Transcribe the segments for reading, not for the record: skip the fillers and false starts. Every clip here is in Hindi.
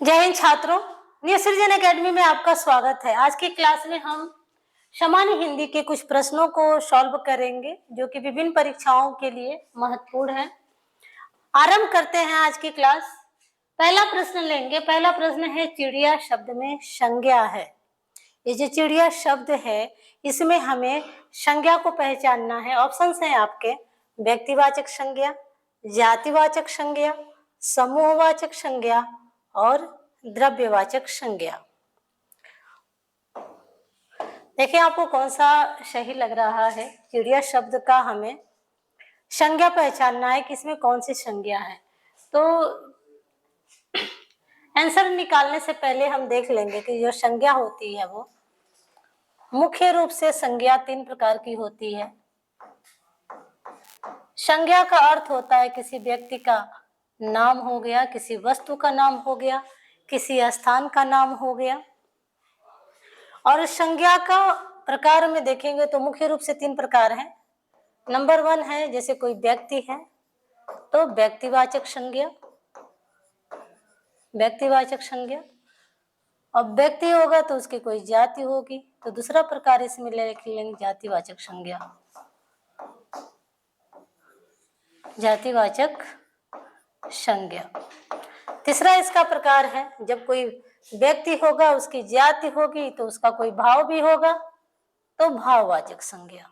जय हिंद छात्रों, न्यू सृजन एकेडमी में आपका स्वागत है। आज की क्लास में हम सामान्य हिंदी के कुछ प्रश्नों को सॉल्व करेंगे जो कि विभिन्न परीक्षाओं के लिए महत्वपूर्ण है। आरंभ करते हैं आज की क्लास। पहला प्रश्न लेंगे। पहला प्रश्न है, चिड़िया शब्द में संज्ञा है। ये जो चिड़िया शब्द है इसमें हमें संज्ञा को पहचानना है। ऑप्शंस हैं आपके, व्यक्तिवाचक संज्ञा, जातिवाचक संज्ञा, समूहवाचक संज्ञा और द्रव्यवाचक संज्ञा। देखिए आपको कौन सा सही लग रहा है। चिड़िया शब्द का हमें संज्ञा पहचानना है कि इसमें कौन सी संज्ञा है। तो आंसर निकालने से पहले हम देख लेंगे कि जो संज्ञा होती है वो मुख्य रूप से संज्ञा 3 प्रकार की होती है। संज्ञा का अर्थ होता है किसी व्यक्ति का नाम हो गया, किसी वस्तु का नाम हो गया, किसी स्थान का नाम हो गया। और संज्ञा का प्रकार में देखेंगे तो मुख्य रूप से 3 प्रकार हैं। नंबर 1 है, जैसे कोई व्यक्ति है तो व्यक्तिवाचक संज्ञा, व्यक्तिवाचक संज्ञा। अब व्यक्ति होगा तो उसकी कोई जाति होगी, तो दूसरा प्रकार इसमें लिख लेंगे जातिवाचक संज्ञा, जातिवाचक संज्ञा। तीसरा इसका प्रकार है, जब कोई व्यक्ति होगा उसकी जाति होगी तो उसका कोई भाव भी होगा, तो भाववाचक संज्ञा।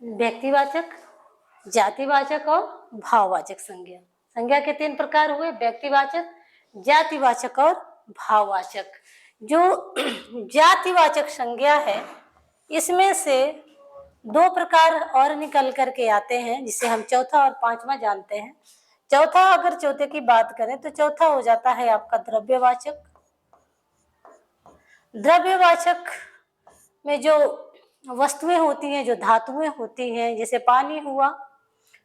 व्यक्तिवाचक, जातिवाचक और भाववाचक संज्ञा। संज्ञा के 3 प्रकार हुए, व्यक्तिवाचक, जातिवाचक और भाववाचक। जो जातिवाचक संज्ञा है इसमें से 2 प्रकार और निकल करके आते हैं, जिसे हम चौथा और 5वां जानते हैं। चौथा, अगर चौथे की बात करें तो चौथा हो जाता है आपका द्रव्यवाचक। द्रव्यवाचक में जो वस्तुएं होती हैं, जो धातुएं होती हैं, जैसे पानी हुआ,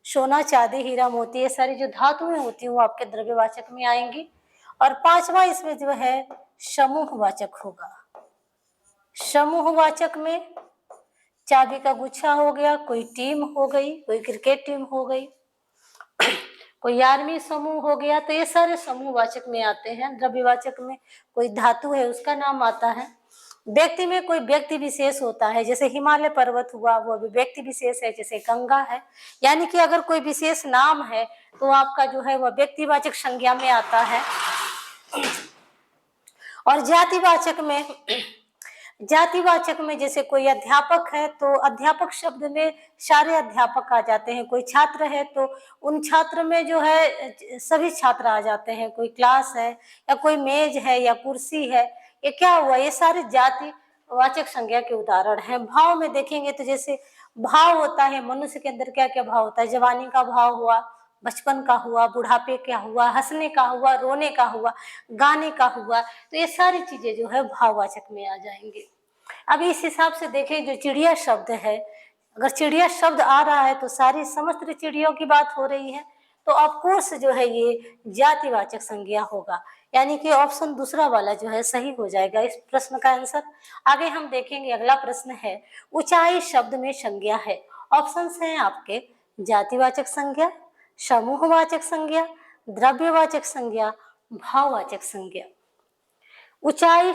सोना, चांदी, हीरा, मोती, ये सारी जो धातुएं होती हैं वो आपके द्रव्यवाचक में आएंगी। और 5वां इसमें जो है समूहवाचक होगा। समूहवाचक में चाबी का गुच्छा हो गया, कोई टीम हो गई, कोई क्रिकेट टीम हो गई, कोई आर्मी समूह हो गया, तो ये सारे समूहवाचक में आते हैं। द्रव्यवाचक में कोई धातु है उसका नाम आता है। व्यक्ति में कोई व्यक्ति विशेष होता है, जैसे हिमालय पर्वत हुआ, वो भी व्यक्ति विशेष है, जैसे गंगा है। यानी कि अगर कोई विशेष नाम है तो आपका जो है वह व्यक्तिवाचक संज्ञा में आता है। और जातिवाचक में जैसे कोई अध्यापक है तो अध्यापक शब्द में सारे अध्यापक आ जाते हैं। कोई छात्र है तो उन छात्र में जो है सभी छात्र आ जाते हैं। कोई क्लास है या कोई मेज है या कुर्सी है, ये क्या हुआ, ये सारे जातिवाचक संज्ञा के उदाहरण हैं। भाव में देखेंगे तो जैसे भाव होता है, मनुष्य के अंदर क्या क्या भाव होता है, जवानी का भाव हुआ, बचपन का हुआ, बुढ़ापे का हुआ, हंसने का हुआ, रोने का हुआ, गाने का हुआ, तो ये सारी चीजें जो है भाववाचक में आ जाएंगे। अब इस हिसाब से देखें, जो चिड़िया शब्द है, अगर चिड़िया शब्द आ रहा है तो सारी समस्त चिड़ियों की बात हो रही है, तो ऑफकोर्स जो है ये जातिवाचक संज्ञा होगा। यानी कि ऑप्शन दूसरा वाला जो है सही हो जाएगा इस प्रश्न का आंसर। आगे हम देखेंगे, अगला प्रश्न है, ऊंचाई शब्द में संज्ञा है। ऑप्शंस हैं आपके, जातिवाचक संज्ञा, समूहवाचक संज्ञा, द्रव्यवाचक संज्ञा, भाववाचक संज्ञा। ऊंचाई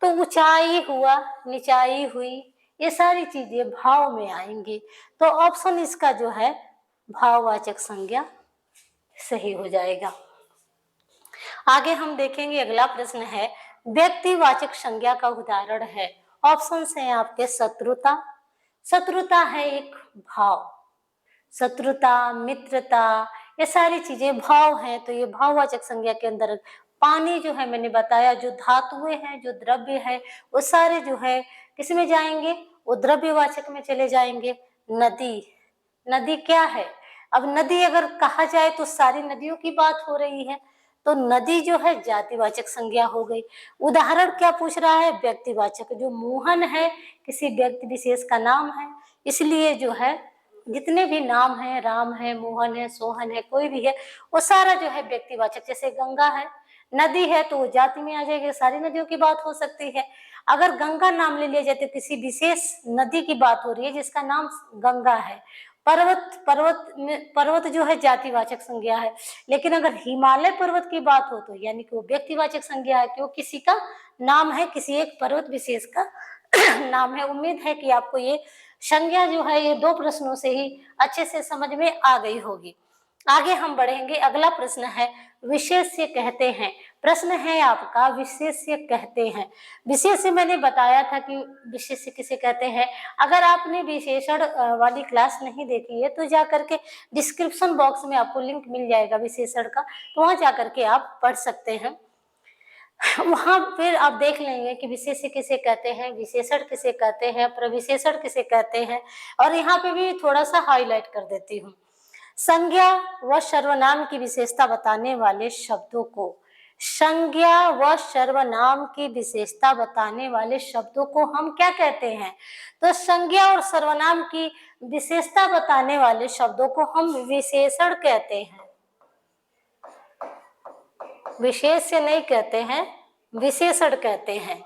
तो ऊंचाई हुआ, निचाई हुई, ये सारी चीजें भाव में आएंगी, तो ऑप्शन इसका जो है भाववाचक संज्ञा सही हो जाएगा। आगे हम देखेंगे, अगला प्रश्न है, व्यक्तिवाचक संज्ञा का उदाहरण है। ऑप्शंस हैं आपके, शत्रुता, शत्रुता है एक भाव, शत्रुता, मित्रता, ये सारी चीजें भाव हैं, तो ये भाववाचक संज्ञा के अंदर। पानी जो है मैंने बताया, जो धातुएं हैं, जो द्रव्य है, वो सारे जो है किसमें जाएंगे, वो द्रव्यवाचक में चले जाएंगे। नदी, नदी क्या है, अब नदी अगर कहा जाए तो सारी नदियों की बात हो रही है, तो नदी जो है जातिवाचक संज्ञा हो गई। उदाहरण क्या पूछ रहा है, व्यक्तिवाचक, जो मोहन है किसी व्यक्ति विशेष का नाम है, इसलिए जो है जितने भी नाम है, राम है, मोहन है, सोहन है, कोई भी है, वो सारा जो है व्यक्तिवाचक। जैसे गंगा है, नदी है तो वो जाति में आ जाएगी, सारी नदियों की बात हो सकती है। अगर गंगा नाम ले लिया जाए तो किसी विशेष नदी की बात हो रही है जिसका नाम गंगा है, पर्वत जो है जातिवाचक संज्ञा है, लेकिन अगर हिमालय पर्वत की बात हो तो यानी कि वो व्यक्तिवाचक संज्ञा है, कि वो किसी का नाम है, किसी एक पर्वत विशेष का नाम है। उम्मीद है कि आपको ये संज्ञा जो है ये 2 प्रश्नों से ही अच्छे से समझ में आ गई होगी। आगे हम बढ़ेंगे। अगला प्रश्न है विशेष्य कहते हैं। प्रश्न है आपका विशेष्य कहते हैं। विशेष्य मैंने बताया था कि विशेष्य किसे कहते हैं। अगर आपने विशेषण वाली क्लास नहीं देखी है तो जा करके डिस्क्रिप्शन बॉक्स में आपको लिंक मिल जाएगा विशेषण का, तो वहां जा करके आप पढ़ सकते हैं। वहां फिर आप देख लेंगे कि विशेष्य किसे कहते हैं, विशेषण किसे कहते हैं, प्रविशेषण किसे कहते हैं। और यहाँ पे भी थोड़ा सा हाईलाइट कर देती हूँ। संज्ञा व सर्वनाम की विशेषता बताने वाले शब्दों को, संज्ञा व सर्वनाम की विशेषता बताने वाले शब्दों को हम क्या कहते हैं? तो संज्ञा और सर्वनाम की विशेषता बताने वाले शब्दों को हम विशेषण कहते हैं, विशेष्य नहीं कहते हैं, विशेषण कहते हैं।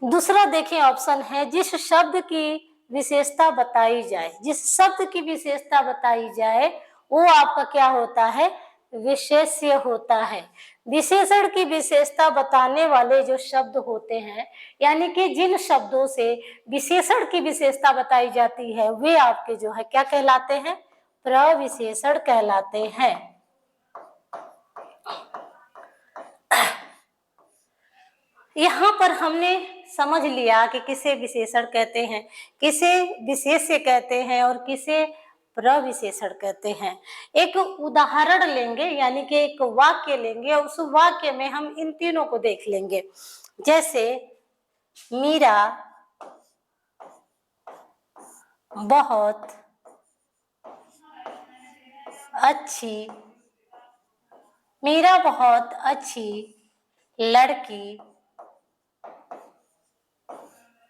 दूसरा देखिए ऑप्शन है जिस शब्द की विशेषता बताई जाए, जिस शब्द की विशेषता बताई जाए वो आपका क्या होता है? विशेष्य होता है। विशेषण की विशेषता बताने वाले जो शब्द होते हैं, यानी कि जिन शब्दों से विशेषण की विशेषता बताई जाती है, वे आपके जो है क्या कहलाते हैं? प्रविशेषण कहलाते हैं। यहाँ पर हमने समझ लिया कि किसे विशेषण कहते हैं, किसे विशेष्य कहते हैं और किसे प्रविशेषण कहते हैं। एक उदाहरण लेंगे, यानी कि एक वाक्य लेंगे और उस वाक्य में हम इन तीनों को देख लेंगे। जैसे मीरा बहुत अच्छी, मीरा बहुत अच्छी लड़की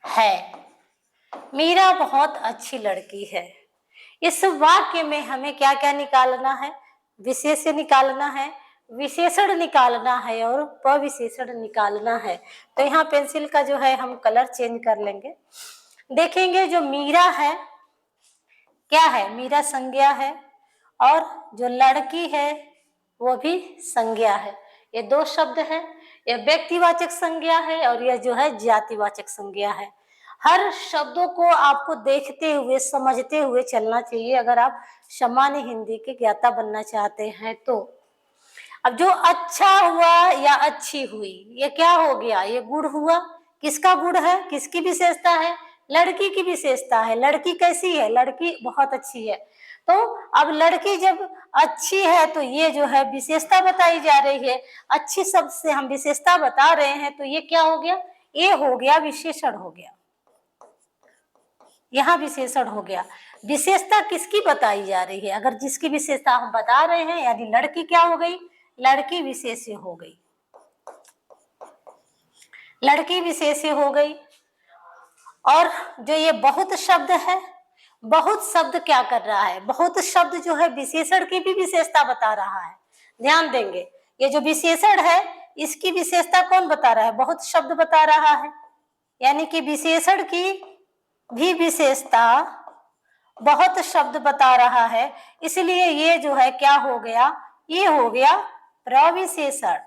है, मीरा बहुत अच्छी लड़की है। इस वाक्य में हमें क्या क्या निकालना है? विशेष्य निकालना है, विशेषण निकालना है और प्रविशेषण निकालना है। तो यहाँ पेंसिल का जो है हम कलर चेंज कर लेंगे। देखेंगे जो मीरा है क्या है? मीरा संज्ञा है और जो लड़की है वो भी संज्ञा है। ये 2 शब्द है, ये व्यक्तिवाचक संज्ञा है और यह जो है जातिवाचक संज्ञा है। हर शब्दों को आपको देखते हुए समझते हुए चलना चाहिए अगर आप सामान्य हिंदी के ज्ञाता बनना चाहते हैं तो। अब जो अच्छा हुआ या अच्छी हुई, ये क्या हो गया? ये गुण हुआ। किसका गुण है? किसकी विशेषता है? लड़की की विशेषता है। लड़की कैसी है? लड़की बहुत अच्छी है। तो अब लड़की जब अच्छी है तो ये जो है विशेषता बताई जा रही है। अच्छी शब्द से हम विशेषता बता रहे हैं तो ये क्या हो गया? ये हो गया विशेषण हो गया। यहाँ विशेषण हो गया। विशेषता किसकी बताई जा रही है? अगर जिसकी विशेषता हम बता रहे हैं, यानी लड़की क्या हो गई? लड़की विशेष्य हो गई, लड़की विशेष्य हो गई। और जो ये बहुत शब्द है, बहुत शब्द क्या कर रहा है? बहुत शब्द जो है विशेषण की भी विशेषता बता रहा है। ध्यान देंगे, ये जो विशेषण है इसकी विशेषता कौन बता रहा है? बहुत शब्द बता रहा है। यानी कि विशेषण की भी विशेषता बहुत शब्द बता रहा है, इसलिए ये जो है क्या हो गया? ये हो गया प्रविशेषण।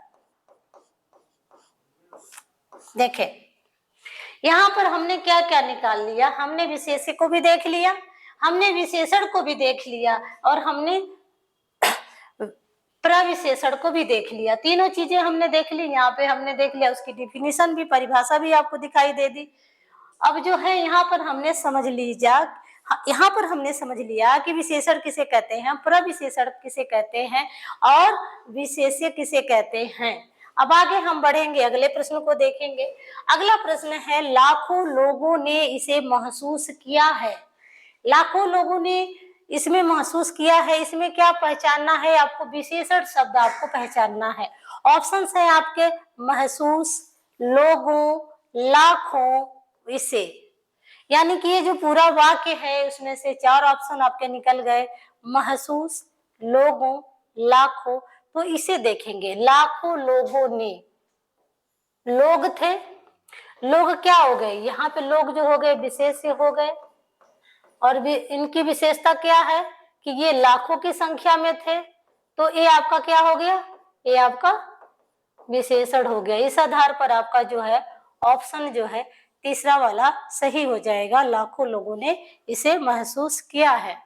देखें यहाँ पर हमने क्या क्या निकाल लिया? हमने विशेष्य को भी देख लिया, हमने विशेषण को भी देख लिया और हमने प्रविशेषण को भी देख लिया। तीनों चीजें हमने देख ली। यहाँ पे हमने देख लिया, उसकी डिफिनीशन भी, परिभाषा भी आपको दिखाई दे दी। अब जो है यहाँ पर हमने समझ लीजिए, यहाँ पर हमने समझ लिया कि विशेषण किसे कहते हैं, प्रविशेषण किसे कहते हैं और विशेष्य किसे कहते हैं। अब आगे हम बढ़ेंगे, अगले प्रश्न को देखेंगे। अगला प्रश्न है लाखों लोगों ने इसे महसूस किया है। लाखों लोगों ने इसमें महसूस किया है, इसमें क्या पहचानना है आपको? विशेषण शब्द आपको पहचानना है। ऑप्शंस है आपके महसूस, लोगों, लाखों, इसे। यानी कि ये जो पूरा वाक्य है उसमें से 4 ऑप्शन आपके निकल गए, महसूस, लोगों, लाखों। तो इसे देखेंगे, लाखों लोगों ने, लोग थे, लोग क्या हो गए? यहाँ पे लोग जो हो गए विशेष्य हो गए और भी इनकी विशेषता क्या है कि ये लाखों की संख्या में थे, तो ये आपका क्या हो गया, ये आपका विशेषण हो गया। इस आधार पर आपका जो है ऑप्शन जो है तीसरा वाला सही हो जाएगा, लाखों लोगों ने इसे महसूस किया है।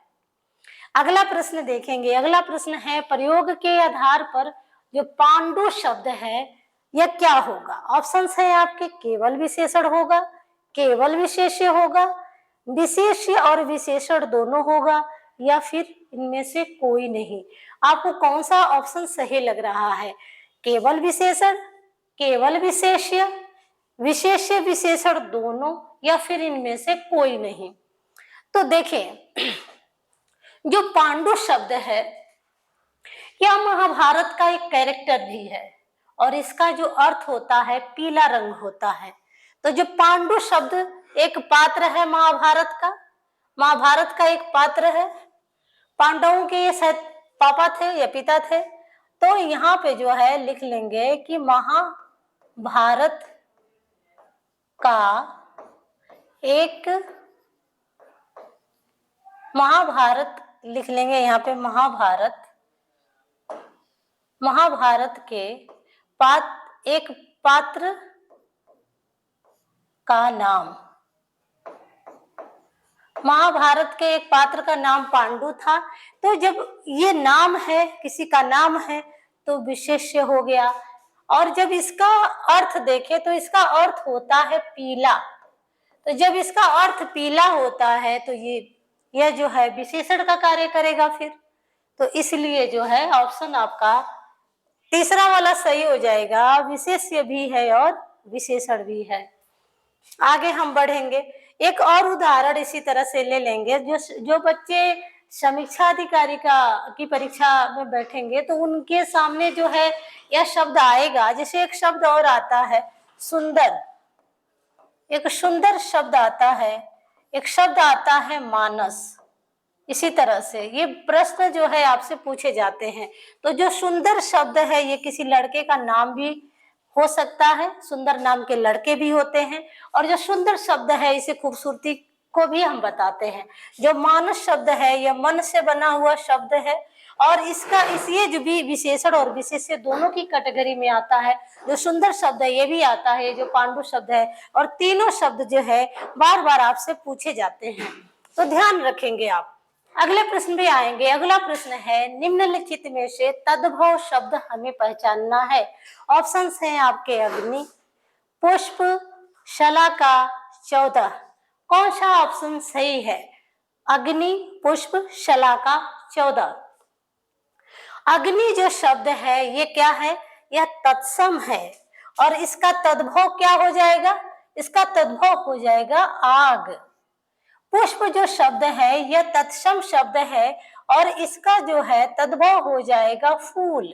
अगला प्रश्न देखेंगे। अगला प्रश्न है प्रयोग के आधार पर जो पांडु शब्द है यह क्या होगा। ऑप्शंस है आपके, केवल विशेषण होगा, केवल विशेष्य होगा, विशेष्य और विशेषण दोनों होगा, या फिर इनमें से कोई नहीं। आपको कौन सा ऑप्शन सही लग रहा है, केवल विशेषण, केवल विशेष्य, विशेष्य विशेषण दोनों, या फिर इनमें से कोई नहीं। तो देखें, जो पांडु शब्द है यह महाभारत का एक कैरेक्टर भी है और इसका जो अर्थ होता है पीला रंग होता है। तो जो पांडु शब्द एक पात्र है महाभारत का एक पात्र है। पांडवों के ये शायद पापा थे या पिता थे। तो यहाँ पे जो है लिख लेंगे कि महाभारत का एक, महाभारत लिख लेंगे यहाँ पे, महाभारत के एक पात्र का नाम, महाभारत के एक पात्र का नाम पांडु था। तो जब ये नाम है, किसी का नाम है, तो विशेष्य हो गया। और जब इसका अर्थ देखें तो इसका अर्थ होता है पीला। तो जब इसका अर्थ पीला होता है तो यह जो है विशेषण का कार्य करेगा फिर। तो इसलिए जो है ऑप्शन आपका तीसरा वाला सही हो जाएगा, विशेष्य भी है और विशेषण भी है। आगे हम बढ़ेंगे, एक और उदाहरण इसी तरह से ले लेंगे। जो बच्चे समीक्षा अधिकारी की परीक्षा में बैठेंगे तो उनके सामने जो है यह शब्द आएगा। जैसे एक शब्द और आता है सुंदर, एक सुंदर शब्द आता है, एक शब्द आता है मानस। इसी तरह से ये प्रश्न जो है आपसे पूछे जाते हैं। तो जो सुंदर शब्द है ये किसी लड़के का नाम भी हो सकता है, सुंदर नाम के लड़के भी होते हैं। और जो सुंदर शब्द है इसे खूबसूरती को भी हम बताते हैं। जो मानस शब्द है यह मन से बना हुआ शब्द है और ये जो भी विशेषण और विशेष्य दोनों की कैटेगरी में आता है। जो सुंदर शब्द है ये भी आता है, जो पांडु शब्द है, और तीनों शब्द जो है बार बार आपसे पूछे जाते हैं, तो ध्यान रखेंगे आप। अगले प्रश्न भी आएंगे। अगला प्रश्न है निम्नलिखित में से तद्भव शब्द हमें पहचानना है। ऑप्शंस हैं आपके अग्नि, पुष्प, शलाका, 14। कौन सा ऑप्शन सही है? अग्नि, पुष्प, शलाका, 14। अग्नि जो शब्द है ये क्या है? यह तत्सम है और इसका तद्भव क्या हो जाएगा? इसका तद्भव हो जाएगा आग। पुष्प जो शब्द है यह तत्सम शब्द है और इसका जो है तद्भव हो जाएगा फूल।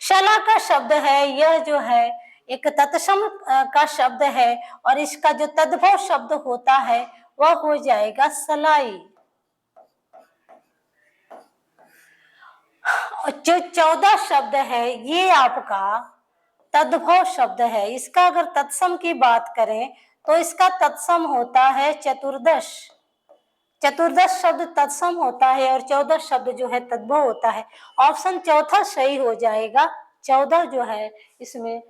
शलाका शब्द है यह जो है एक तत्सम का शब्द है और इसका जो तद्भव शब्द होता है वह हो जाएगा सलाई। जो 14 शब्द है ये आपका तद्भव शब्द है। इसका अगर तत्सम की बात करें तो इसका तत्सम होता है चतुर्दश। चतुर्दश शब्द तत्सम होता है और 14 शब्द जो है तद्भव होता है। ऑप्शन चौथा सही हो जाएगा। 14 जो है इसमें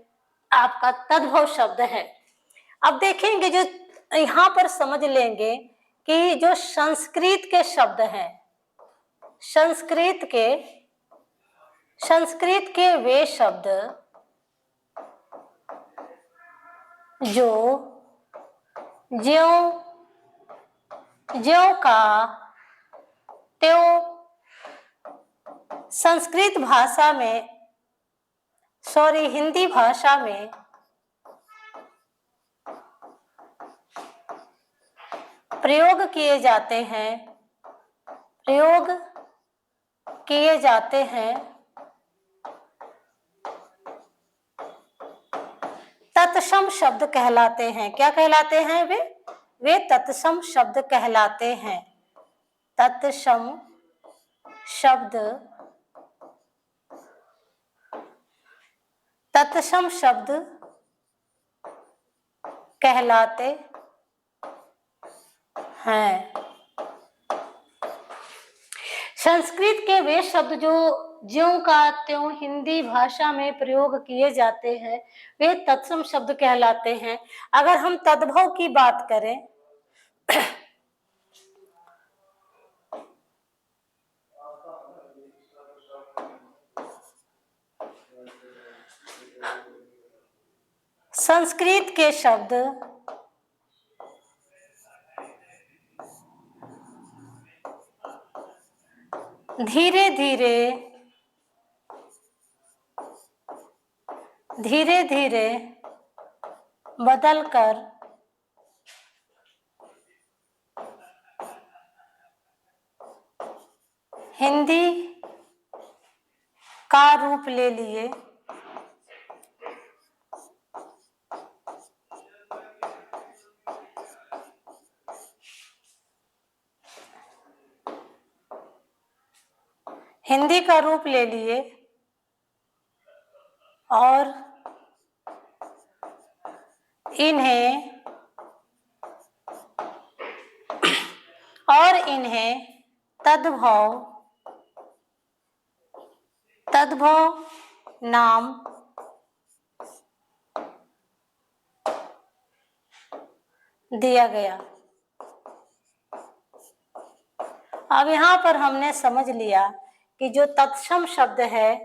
आपका तद्भव शब्द है। अब देखेंगे, जो यहाँ पर समझ लेंगे कि जो संस्कृत के शब्द हैं, संस्कृत के वे शब्द जो ज्यों का त्यों संस्कृत भाषा में, हिंदी भाषा में प्रयोग किए जाते हैं तत्सम शब्द कहलाते हैं। क्या कहलाते हैं? वे तत्सम शब्द कहलाते हैं। तत्सम शब्द कहलाते हैं। संस्कृत के वे शब्द जो ज्यों का त्यों हिंदी भाषा में प्रयोग किए जाते हैं वे तत्सम शब्द कहलाते हैं। अगर हम तद्भव की बात करें संस्कृत के शब्द धीरे धीरे बदलकर हिंदी का रूप ले लिए। हिंदी का रूप ले लिए और इन्हें तद्भव नाम दिया गया। अब यहाँ पर हमने समझ लिया कि जो तत्सम शब्द है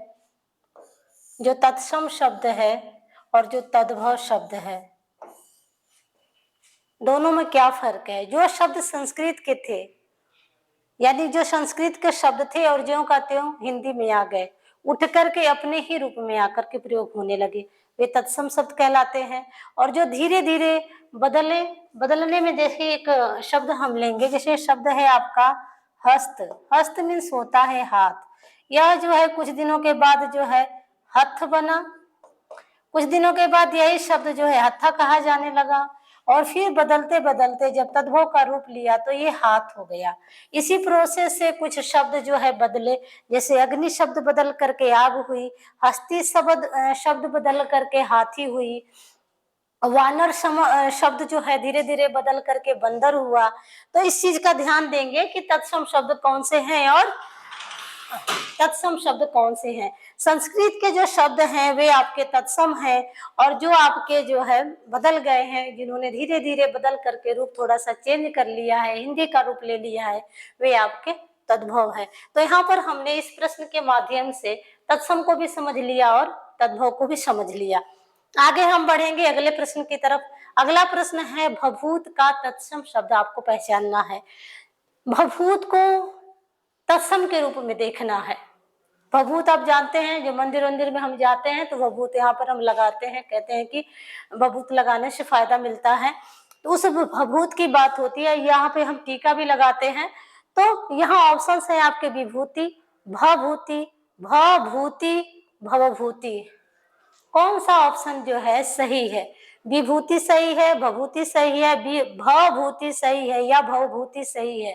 और जो तद्भव शब्द है दोनों में क्या फर्क है। जो शब्द संस्कृत के थे यानी जो संस्कृत के शब्द थे और ज्यों का त्यों हिंदी में आ गए, उठ करके अपने ही रूप में आकर के प्रयोग होने लगे, वे तत्सम शब्द कहलाते हैं। और जो धीरे धीरे बदलने में, जैसे एक शब्द हम लेंगे, जैसे शब्द है आपका हस्त मीन्स होता है हाथ। यह जो है कुछ दिनों के बाद जो है हथ बना, कुछ दिनों के बाद यही शब्द जो है हत्था कहा जाने लगा और फिर बदलते बदलते जब तद्भव का रूप लिया तो ये हाथ हो गया। इसी प्रोसेस से कुछ शब्द जो है बदले, जैसे अग्नि शब्द बदल करके आग हुई, हस्ती शब्द बदल करके हाथी हुई, वानर शब्द जो है धीरे धीरे बदल करके बंदर हुआ। तो इस चीज का ध्यान देंगे कि तत्सम शब्द कौन से हैं और तत्सम शब्द कौन से हैं। संस्कृत के जो शब्द हैं वे आपके तत्सम हैं और जो आपके जो है बदल गए हैं, जिन्होंने धीरे धीरे बदल करके रूप थोड़ा सा चेंज कर लिया है, हिंदी का रूप ले लिया है, वे आपके तद्भव है। तो यहाँ पर हमने इस प्रश्न के माध्यम से तत्सम को भी समझ लिया और तद्भव को भी समझ लिया। आगे हम बढ़ेंगे अगले प्रश्न की तरफ। अगला प्रश्न है भभूत का तत्सम शब्द आपको पहचानना है। भभूत को तत्सम के रूप में देखना है। भभूत आप जानते हैं, जो मंदिर में हम जाते हैं तो भभूत यहाँ पर हम लगाते हैं, कहते हैं कि भभूत लगाने से फायदा मिलता है, तो उस भभूत की बात होती है। यहाँ पे हम टीका भी लगाते हैं। तो यहाँ ऑप्शन है आपके विभूति, भभूति, भभूति, भवभूति। कौन सा ऑप्शन जो है सही है? विभूति सही है, भभूति सही है, भभूति सही है या भवभूति सही है?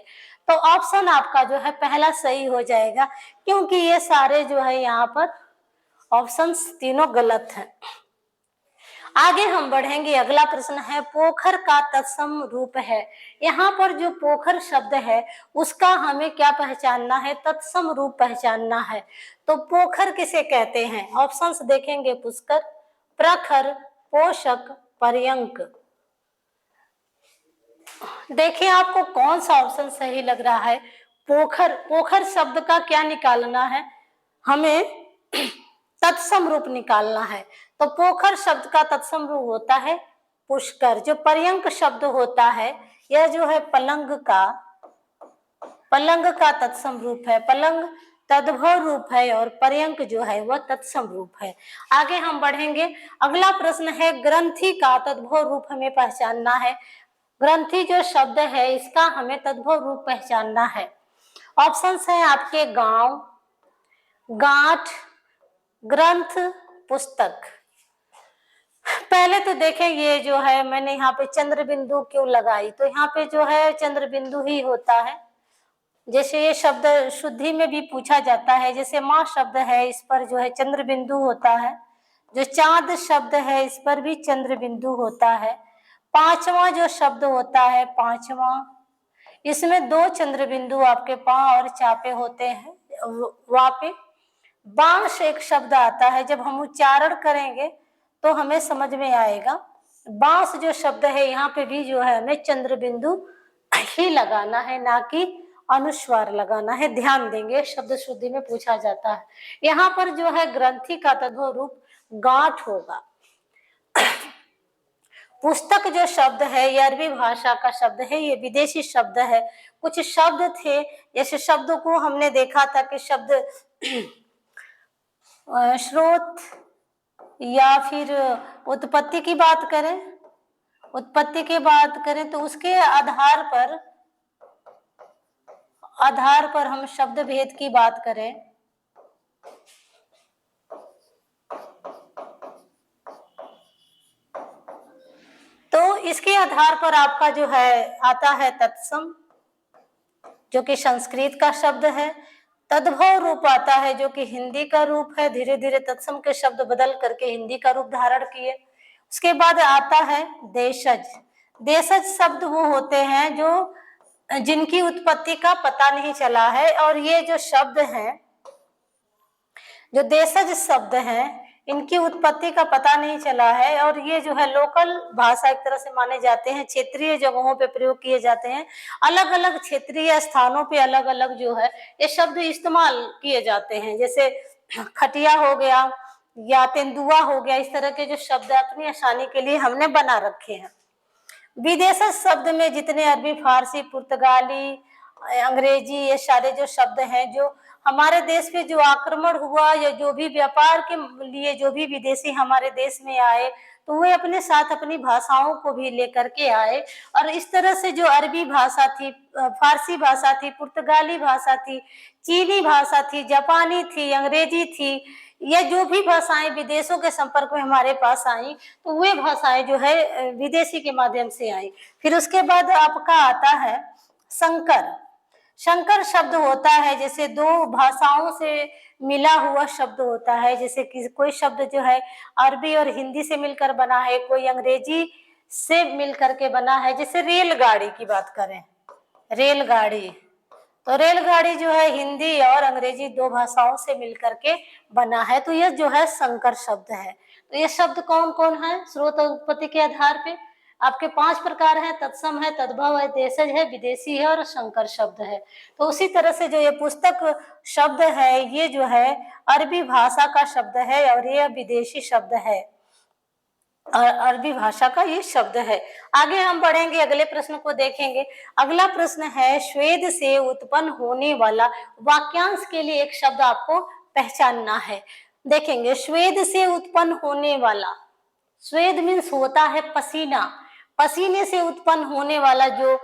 तो ऑप्शन आपका जो है पहला सही हो जाएगा, क्योंकि ये सारे जो है यहाँ पर ऑप्शंस तीनों गलत हैं। आगे हम बढ़ेंगे। अगला प्रश्न है पोखर का तत्सम रूप है। यहाँ पर जो पोखर शब्द है उसका हमें क्या पहचानना है? तत्सम रूप पहचानना है। तो पोखर किसे कहते हैं? ऑप्शंस देखेंगे पुष्कर, प्रखर, पोषक, पर्यंक। देखिए आपको कौन सा ऑप्शन सही लग रहा है। पोखर शब्द का क्या निकालना है? हमें तत्सम रूप निकालना है। तो पोखर शब्द का तत्सम रूप होता है पुष्कर। जो पर्यंक शब्द होता है यह जो है पलंग का तत्सम रूप है। पलंग तद्भव रूप है और पर्यंक जो है वह तत्सम रूप है। आगे हम बढ़ेंगे। अगला प्रश्न है ग्रंथि का तद्भव रूप हमें पहचानना है। ग्रंथि जो शब्द है इसका हमें तद्भव रूप पहचानना है। ऑप्शंस है आपके गांव, गांठ, ग्रंथ, पुस्तक। पहले तो देखें ये जो है मैंने यहाँ पे चंद्र बिंदु क्यों लगाई, तो यहाँ पे जो है चंद्र बिंदु ही होता है। जैसे ये शब्द शुद्धि में भी पूछा जाता है, जैसे माँ शब्द है इस पर जो है चंद्र बिंदु होता है। जो चांद शब्द है इस पर भी चंद्र बिंदु होता है। पांचवा जो शब्द होता है पांचवा, इसमें 2 चंद्र बिंदु आपके पांव और चापे होते हैं। वहां पे बांस एक शब्द आता है, जब हम उच्चारण करेंगे तो हमें समझ में आएगा। बांस जो शब्द है यहाँ पे भी जो है हमें चंद्र बिंदु ही लगाना है, ना कि अनुस्वार लगाना है। ध्यान देंगे, शब्द शुद्धि में पूछा जाता है। यहाँ पर जो है ग्रंथि का तद्भव रूप गांठ होगा। पुस्तक जो शब्द है ये अरबी भाषा का शब्द है, ये विदेशी शब्द है। कुछ शब्द थे, जैसे शब्दों को हमने देखा था कि शब्द स्रोत या फिर उत्पत्ति की बात करें तो उसके आधार पर हम शब्द भेद की बात करें तो इसके आधार पर आपका जो है आता है तत्सम, जो कि संस्कृत का शब्द है। तद्भव रूप आता है जो कि हिंदी का रूप है। धीरे धीरे तत्सम के शब्द बदल करके हिंदी का रूप धारण किए। उसके बाद आता है देशज। देशज शब्द वो होते हैं जो जिनकी उत्पत्ति का पता नहीं चला है, और ये जो शब्द हैं, जो देशज शब्द हैं, इनकी उत्पत्ति का पता नहीं चला है, और ये जो है लोकल भाषा एक तरह से माने जाते हैं। क्षेत्रीय जगहों पे प्रयोग किए जाते हैं। अलग अलग क्षेत्रीय स्थानों पे अलग अलग जो है ये शब्द इस्तेमाल किए जाते हैं। जैसे खटिया हो गया या तेंदुआ हो गया, इस तरह के जो शब्द अपनी आसानी के लिए हमने बना रखे हैं। विदेशज शब्द में जितने अरबी, फारसी, पुर्तगाली, अंग्रेजी, ये सारे जो शब्द हैं, जो हमारे देश पे जो आक्रमण हुआ या जो भी व्यापार के लिए जो भी विदेशी हमारे देश में आए, तो वे अपने साथ अपनी भाषाओं को भी लेकर के आए। और इस तरह से जो अरबी भाषा थी, फारसी भाषा थी, पुर्तगाली भाषा थी, चीनी भाषा थी, जापानी थी, अंग्रेजी थी, ये जो भी भाषाएं विदेशों के संपर्क में हमारे पास आई, तो वे भाषाएं जो है विदेशी के माध्यम से आई। फिर उसके बाद आपका आता है संकर। संकर शब्द होता है जैसे दो भाषाओं से मिला हुआ शब्द होता है। जैसे कि कोई शब्द जो है अरबी और हिंदी से मिलकर बना है, कोई अंग्रेजी से मिलकर के बना है। जैसे रेलगाड़ी की बात करें, रेलगाड़ी, तो रेलगाड़ी जो है हिंदी और अंग्रेजी दो भाषाओं से मिलकर के बना है, तो यह जो है संकर शब्द है। तो ये शब्द कौन कौन है? स्रोत और उत्पत्ति के आधार पे आपके 5 प्रकार है। तत्सम है, तद्भव है, देशज है, विदेशी है और संकर शब्द है। तो उसी तरह से जो ये पुस्तक शब्द है, ये जो है अरबी भाषा का शब्द है और ये विदेशी शब्द है, अरबी भाषा का ये शब्द है। आगे हम बढ़ेंगे, अगले प्रश्न को देखेंगे। अगला प्रश्न है स्वेद से उत्पन्न होने वाला। वाक्यांश के लिए एक शब्द आपको पहचानना है। देखेंगे, स्वेद से उत्पन्न होने वाला, स्वेद मीन्स होता है पसीना। पसीने से उत्पन्न होने वाला जो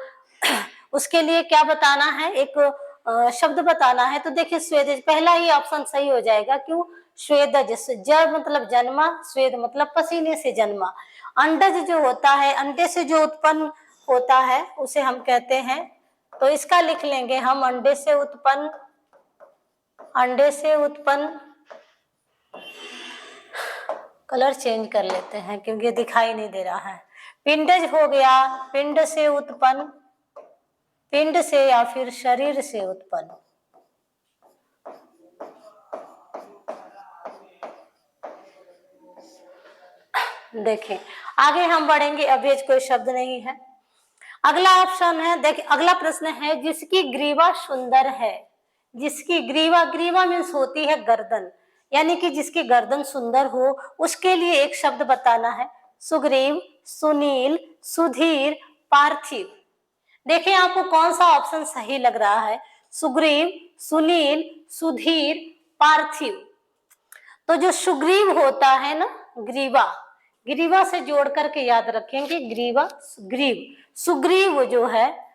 उसके लिए क्या बताना है, एक शब्द बताना है। तो देखिए स्वेदज, पहला ही ऑप्शन सही हो जाएगा। क्यों? स्वेदज, ज मतलब जन्मा, स्वेद मतलब पसीने से जन्मा। अंडज जो होता है, अंडे से जो उत्पन्न होता है उसे हम कहते हैं, तो इसका लिख लेंगे हम, अंडे से उत्पन्न, अंडे से उत्पन्न, कलर चेंज कर लेते हैं क्योंकि ये दिखाई नहीं दे रहा है। पिंडज हो गया, पिंड से उत्पन्न, पिंड से या फिर शरीर से उत्पन्न। देखें आगे हम बढ़ेंगे, अभी कोई शब्द नहीं है। अगला ऑप्शन है, देखिए अगला प्रश्न है, जिसकी ग्रीवा सुंदर है। जिसकी ग्रीवा, ग्रीवा मीन्स होती है गर्दन, यानी कि जिसकी गर्दन सुंदर हो, उसके लिए एक शब्द बताना है। सुग्रीव, सुनील, सुधीर, पार्थिव। देखिए आपको कौन सा ऑप्शन सही लग रहा है? सुग्रीव, सुनील, सुधीर, पार्थिव। तो जो सुग्रीव होता है ना, ग्रीवा, ग्रीवा से जोड़ करके याद रखेंगे, ग्रीवा, ग्रीव, सुग्रीव जो है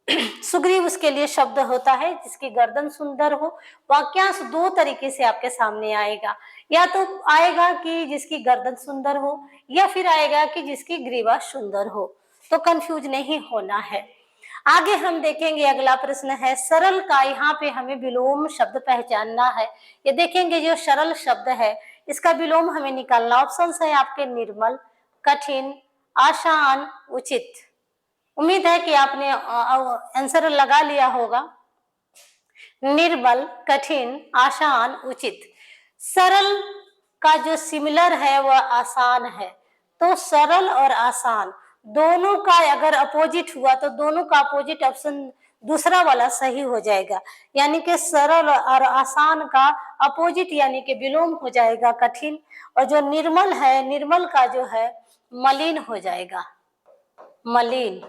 सुग्रीव उसके लिए शब्द होता है जिसकी गर्दन सुंदर हो। वाक्यांश दो तरीके से आपके सामने आएगा, या तो आएगा कि जिसकी गर्दन सुंदर हो, या फिर आएगा कि जिसकी ग्रीवा सुंदर हो। तो कंफ्यूज नहीं होना है। आगे हम देखेंगे, अगला प्रश्न है सरल का। यहाँ पे हमें विलोम शब्द पहचानना है। ये देखेंगे जो सरल शब्द है इसका विलोम हमें निकालना। ऑप्शन है आपके निर्मल, कठिन, आसान, उचित। उम्मीद है कि आपने आंसर लगा लिया होगा। निर्बल, कठिन, आसान, उचित। सरल का जो सिमिलर है वह आसान है, तो सरल और आसान दोनों का अगर अपोजिट हुआ तो दोनों का अपोजिट ऑप्शन दूसरा वाला सही हो जाएगा, यानी कि सरल और आसान का अपोजिट यानी कि विलोम हो जाएगा कठिन, और जो निर्मल है, निर्मल का जो है मलिन हो जाएगा, मलिन,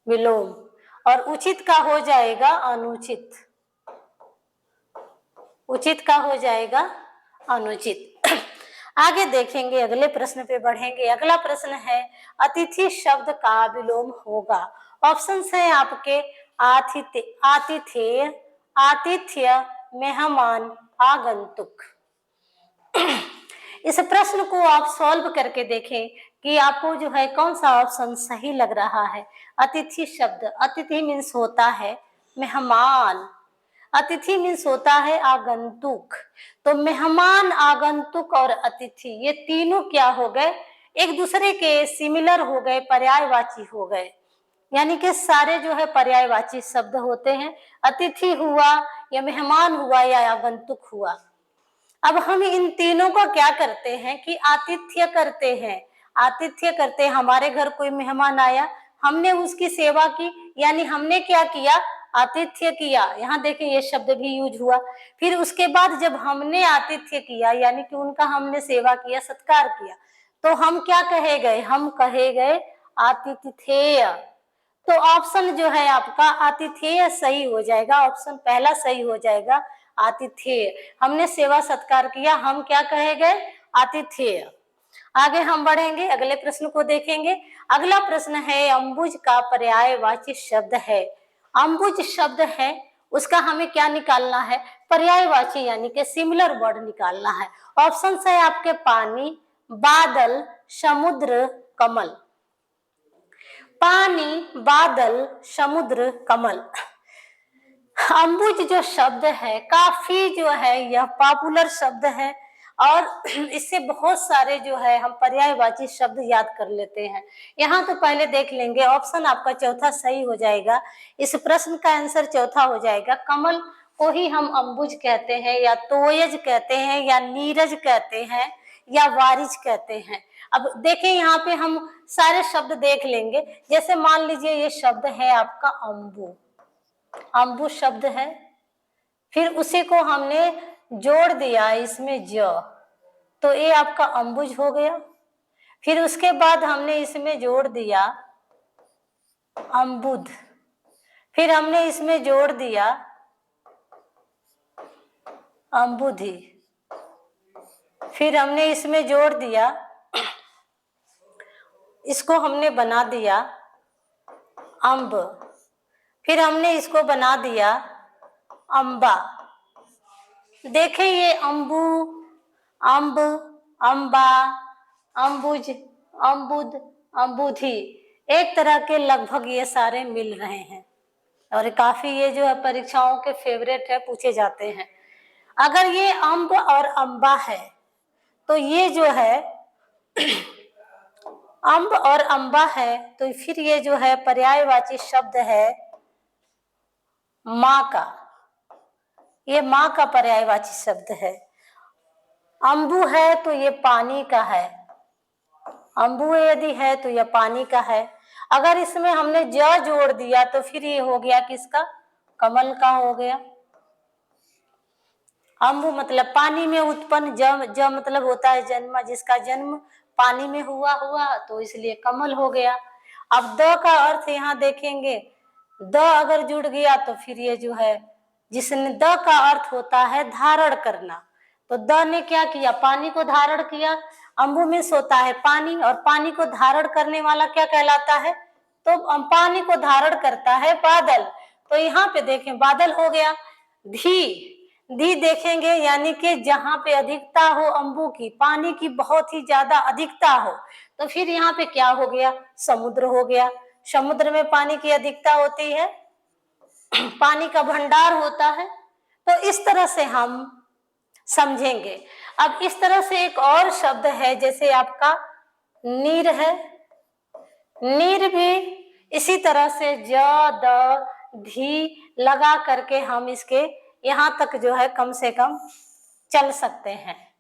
विलोम, और उचित का हो जाएगा अनुचित, उचित का हो जाएगा अनुचित। आगे देखेंगे, अगले प्रश्न पे बढ़ेंगे। अगला प्रश्न है अतिथि शब्द का विलोम होगा। ऑप्शंस है आपके आतिथ्य, आतिथेय, आतिथ्य, मेहमान, आगंतुक। इस प्रश्न को आप सॉल्व करके देखें कि आपको जो है कौन सा ऑप्शन सही लग रहा है। अतिथि शब्द, अतिथि मीन्स होता है मेहमान, अतिथि मीन्स होता है आगंतुक, तो मेहमान, आगंतुक और अतिथि ये तीनों क्या हो गए, एक दूसरे के सिमिलर हो गए, पर्यायवाची हो गए, यानी कि सारे जो है पर्यायवाची शब्द होते हैं। अतिथि हुआ या मेहमान हुआ या आगंतुक हुआ। अब हम इन तीनों का क्या करते हैं कि आतिथ्य करते हैं, आतिथ्य करते हैं। हमारे घर कोई मेहमान आया, हमने उसकी सेवा की, यानी हमने क्या किया, आतिथ्य किया। यहाँ देखिए ये शब्द भी यूज हुआ। फिर उसके बाद जब हमने आतिथ्य किया यानी कि उनका हमने सेवा किया, सत्कार किया, तो हम क्या कहे गए, हम कहे गए आतिथेय। तो ऑप्शन जो है आपका आतिथेय सही हो जाएगा, ऑप्शन पहला सही हो जाएगा, आतिथेय। हमने सेवा सत्कार किया, हम क्या कहे गए, आतिथेय। आगे हम बढ़ेंगे, अगले प्रश्न को देखेंगे। अगला प्रश्न है अम्बुज का पर्यायवाची शब्द है। अम्बुज शब्द है उसका हमें क्या निकालना है, पर्यायवाची यानी कि सिमिलर वर्ड निकालना है। ऑप्शन है आपके पानी, बादल, समुद्र, कमल। पानी, बादल, समुद्र, कमल। अम्बुज जो शब्द है काफी जो है यह पॉपुलर शब्द है, और इससे बहुत सारे जो है हम पर्यायवाची शब्द याद कर लेते हैं। यहाँ तो पहले देख लेंगे, ऑप्शन आपका चौथा सही हो जाएगा। इस प्रश्न का आंसर चौथा हो जाएगा। कमल को ही हम अम्बुज कहते हैं, या तोयज कहते हैं, या नीरज कहते हैं, या वारिज कहते हैं। अब देखें यहाँ पे हम सारे शब्द देख लेंगे। जैसे मान लीजिए ये शब्द है आपका अम्बु, अम्बु शब्द है, फिर उसी को हमने जोड़ दिया इसमें ज, तो ये आपका अम्बुज हो गया। फिर उसके बाद हमने इसमें जोड़ दिया अम्बुद, फिर हमने इसमें जोड़ दिया अम्बुधि, फिर हमने इसमें जोड़ दिया, इसको हमने बना दिया अम्ब, फिर हमने इसको बना दिया अम्बा। देखें ये अम्बु, अम्ब, अम्बा, अम्बुज, अम्बुद, अम्बुधि, एक तरह के लगभग ये सारे मिल रहे हैं, और काफी ये जो है परीक्षाओं के फेवरेट है, पूछे जाते हैं। अगर ये अम्ब और अम्बा है तो ये जो है अम्ब और अम्बा है, तो फिर ये जो है पर्यायवाची शब्द है माँ का, ये माँ का पर्यायवाची शब्द है। अम्बु है तो ये पानी का है, अम्बु यदि है तो यह पानी का है। अगर इसमें हमने ज जोड़ दिया तो फिर ये हो गया किसका, कमल का हो गया। अम्बु मतलब पानी में उत्पन्न, ज मतलब होता है जन्म, जिसका जन्म पानी में हुआ, तो इसलिए कमल हो गया। अब द का अर्थ यहाँ देखेंगे, द अगर जुड़ गया तो फिर ये जो है, जिसने द का अर्थ होता है धारण करना, तो द ने क्या किया, पानी को धारण किया। अम्बु मीन्स होता है पानी, और पानी को धारण करने वाला क्या कहलाता है, तो पानी को धारण करता है बादल, तो यहाँ पे देखें बादल हो गया। धी, धी देखेंगे यानी कि जहां पे अधिकता हो अम्बु की, पानी की बहुत ही ज्यादा अधिकता हो, तो फिर यहाँ पे क्या हो गया, समुद्र हो गया। समुद्र में पानी की अधिकता होती है, पानी का भंडार होता है, तो इस तरह से हम समझेंगे। अब इस तरह से एक और शब्द है, जैसे आपका नीर है, नीर भी इसी तरह से ज, द, धी लगा करके हम इसके यहाँ तक जो है कम से कम चल सकते हैं।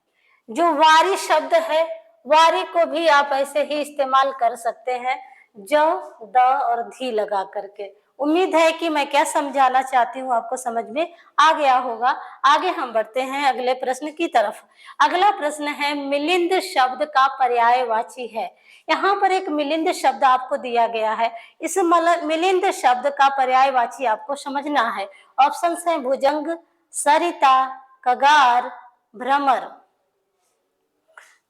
जो वारी शब्द है, वारी को भी आप ऐसे ही इस्तेमाल कर सकते हैं, ज, द और धी लगा करके। उम्मीद है कि मैं क्या समझाना चाहती हूँ आपको समझ में आ गया होगा। आगे हम बढ़ते हैं अगले प्रश्न की तरफ। अगला प्रश्न है मिलिंद शब्द का पर्यायवाची है। यहाँ पर एक मिलिंद शब्द आपको दिया गया है। इस मिलिंद शब्द का पर्यायवाची आपको समझना है। ऑप्शन है भुजंग, सरिता, कगार, भ्रमर।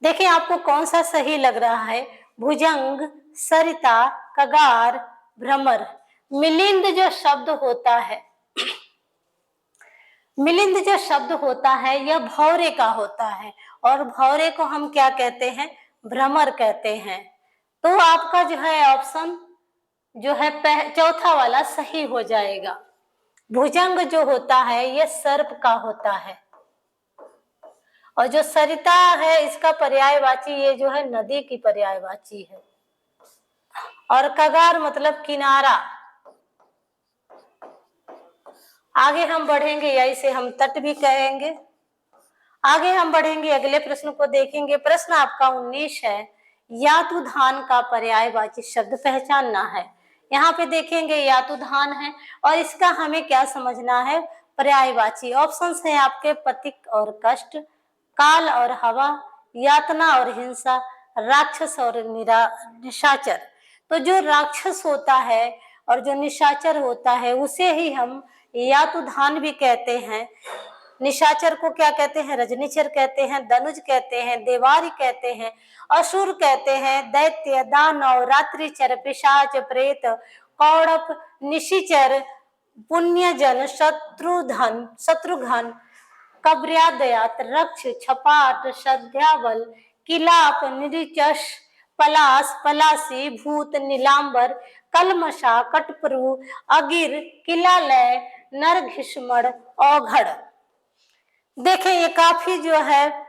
देखिए आपको कौन सा सही लग रहा है, भुजंग, सरिता, कगार, भ्रमर। मिलिंद जो शब्द होता है, मिलिंद जो शब्द होता है यह भौरे का होता है और भौरे को हम क्या कहते हैं, भ्रमर कहते हैं। तो आपका जो है ऑप्शन जो है चौथा वाला सही हो जाएगा। भुजंग जो होता है यह सर्प का होता है और जो सरिता है इसका पर्यायवाची ये जो है नदी की पर्यायवाची है। और कगार मतलब किनारा। आगे हम बढ़ेंगे या इसे हम तट भी कहेंगे। आगे हम बढ़ेंगे, अगले प्रश्न को देखेंगे। प्रश्न आपका 19 है, यातुधान का पर्यायवाची शब्द पहचानना है। यहाँ पे देखेंगे यातुधान है और इसका हमें क्या समझना है, पर्यायवाची। ऑप्शंस हैं आपके पथिक और कष्ट, काल और हवा, यातना और हिंसा, राक्षस और निशाचर। तो जो राक्षस होता है और जो निशाचर होता है उसे ही हम यातुधान भी कहते हैं। निशाचर को क्या कहते हैं, रजनीचर कहते हैं, दनुज कहते हैं, देवारी कहते हैं, असुर कहते हैं, दैत्य, दानव, रात्रिचर, पिशाच, प्रेत, कौड़प, निशिचर, पुण्यजन, शत्रुघ्न, कब्र्यादयात, रक्ष, छपाट, श्रद्धावल, किलाप, निरिचश, पलास, पलासी, भूत, नीलांबर, कलमशा, कटप्रु, अगिर, किलालय, नरघिष्मण, औघड़। देखें ये काफी जो है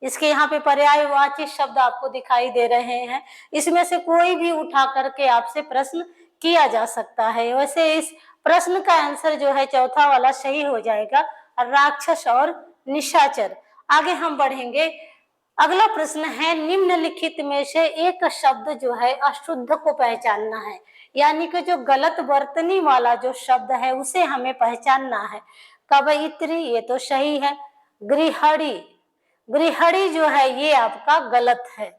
इसके यहाँ पे पर्यायवाची शब्द आपको दिखाई दे रहे हैं। इसमें से कोई भी उठा करके आपसे प्रश्न किया जा सकता है। वैसे इस प्रश्न का आंसर जो है चौथा वाला सही हो जाएगा, राक्षस और निशाचर। आगे हम बढ़ेंगे। अगला प्रश्न है, निम्नलिखित में से एक शब्द जो है अशुद्ध को पहचानना है, यानी कि जो गलत वर्तनी वाला जो शब्द है उसे हमें पहचानना है। कवयित्री ये तो सही है, गृहणी, गृहणी जो है ये आपका गलत है।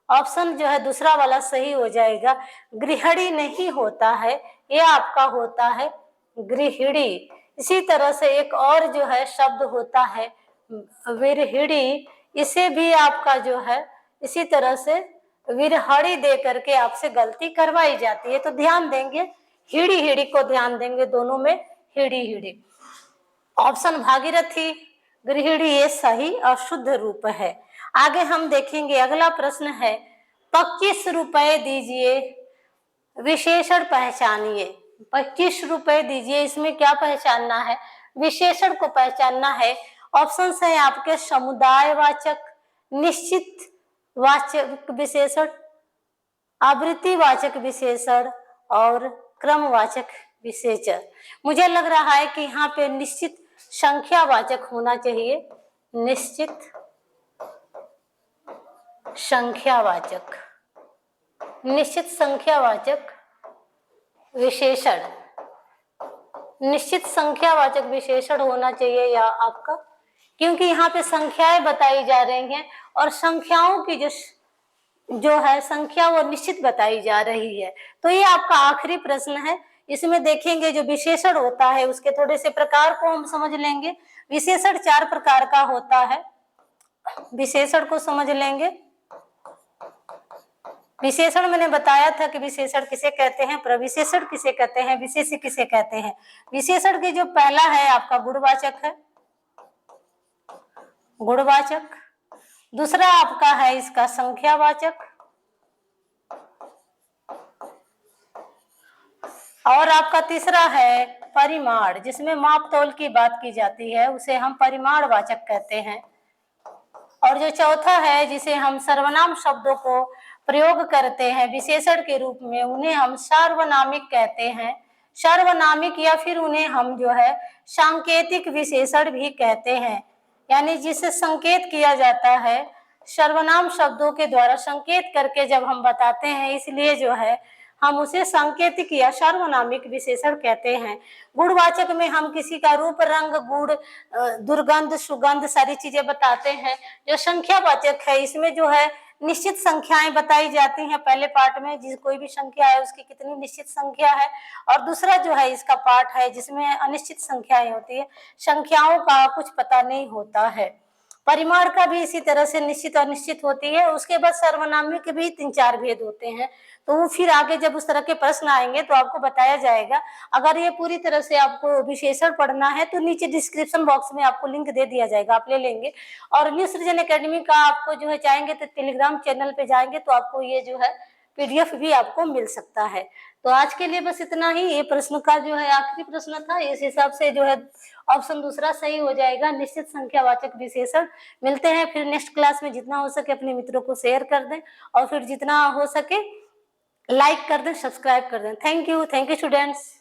ऑप्शन जो है दूसरा वाला सही हो जाएगा, गृहणी नहीं होता है, ये आपका होता है गृहिणी। इसी तरह से एक और जो है शब्द होता है विरहिणी, इसे भी आपका जो है इसी तरह से विरहड़ी दे करके आपसे गलती करवाई जाती है। तो ध्यान देंगे, हिड़ी हिड़ी को ध्यान देंगे, दोनों में हिड़ी हिड़ी। ऑप्शन भागीरथी, गृहिणी ये सही अशुद्ध रूप है। आगे हम देखेंगे, अगला प्रश्न है, 25 रुपए दीजिए, विशेषण पहचानिए। 25 रुपए दीजिए, इसमें क्या पहचानना है, विशेषण को पहचानना है। ऑप्शन है आपके समुदायवाचक, निश्चित वाचक विशेषण, आवृत्तिवाचक विशेषण और क्रमवाचक विशेषण। मुझे लग रहा है कि यहाँ पे निश्चित संख्यावाचक होना चाहिए, निश्चित संख्यावाचक, निश्चित संख्यावाचक विशेषण, निश्चित संख्यावाचक विशेषण होना चाहिए या आपका, क्योंकि यहाँ पे संख्याएं बताई जा रही हैं और संख्याओं की जो है संख्या वो निश्चित बताई जा रही है। तो ये आपका आखिरी प्रश्न है। इसमें देखेंगे जो विशेषण होता है उसके थोड़े से प्रकार को हम समझ लेंगे। विशेषण 4 प्रकार का होता है, विशेषण को समझ लेंगे। विशेषण मैंने बताया था कि विशेषण किसे कहते हैं, प्रविशेषण किसे कहते हैं, विशेष्य किसे कहते हैं। विशेषण के जो पहला है आपका गुणवाचक है, गुणवाचक। दूसरा आपका है इसका संख्यावाचक, और आपका तीसरा है परिमाण, जिसमें माप तौल की बात की जाती है उसे हम परिमाणवाचक कहते हैं। और जो चौथा है जिसे हम सर्वनाम शब्दों को प्रयोग करते हैं विशेषण के रूप में, उन्हें हम सार्वनामिक कहते हैं। सार्वनामिक या फिर उन्हें हम जो है सांकेतिक विशेषण भी कहते हैं, यानी जिसे संकेत किया जाता है सर्वनाम शब्दों के द्वारा संकेत करके जब हम बताते हैं, इसलिए जो है हम उसे सांकेतिक या सार्वनामिक विशेषण कहते हैं। गुणवाचक में हम किसी का रूप, रंग, गुण, दुर्गंध, सुगंध सारी चीजें बताते हैं। जो संख्यावाचक है इसमें जो है निश्चित संख्याएं बताई जाती हैं पहले पार्ट में, जिस कोई भी संख्या है उसकी कितनी निश्चित संख्या है, और दूसरा जो है इसका पार्ट है जिसमें अनिश्चित संख्याएं होती है, संख्याओं का कुछ पता नहीं होता है। परिमाण का भी इसी तरह से निश्चित और अनिश्चित होती है। उसके बाद सर्वनामिक के भी 3-4 भेद होते हैं, तो वो फिर आगे जब उस तरह के प्रश्न आएंगे तो आपको बताया जाएगा। अगर ये पूरी तरह से आपको विशेषण पढ़ना है तो नीचे डिस्क्रिप्शन बॉक्स में आपको लिंक दे दिया जाएगा, आप ले लेंगे। और न्यू सृजन एकेडमी का आपको जो है चाहेंगे तो टेलीग्राम चैनल पे जाएंगे तो आपको ये जो है पीडीएफ भी आपको मिल सकता है। तो आज के लिए बस इतना ही। ये प्रश्न का जो है आखिरी प्रश्न था, इस हिसाब से जो है ऑप्शन दूसरा सही हो जाएगा, निश्चित संख्यावाचक विशेषण। मिलते हैं फिर नेक्स्ट क्लास में। जितना हो सके अपने मित्रों को शेयर कर दें और फिर जितना हो सके लाइक कर दें, सब्सक्राइब कर दें। Thank you students.